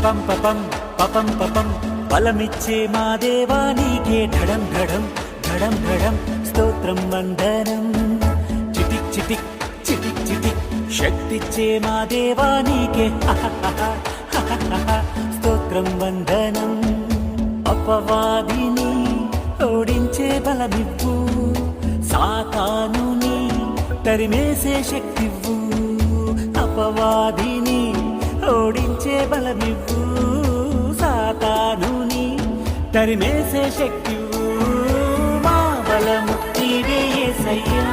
పపం పపం పపం పపం బలమిచ్చే మా దేవా నీకే ఢడం ఢడం ఢడం ఢడం స్తోత్రం వందనం చిటిక్ చిటిక్ చిటిక్ చిటిక్ శక్తిచ్చే మా దేవా నీకే స్తోత్రం వందనం అపవాదిని ఓడించే బలమివ్వు సాతానుని తరిమేసే శక్తివ్వు అపవాదిని ఓడించే బలమివ్వు సాతానుని తరిమేసే శక్తివ్వు మా బలము నీవే యేసయ్యా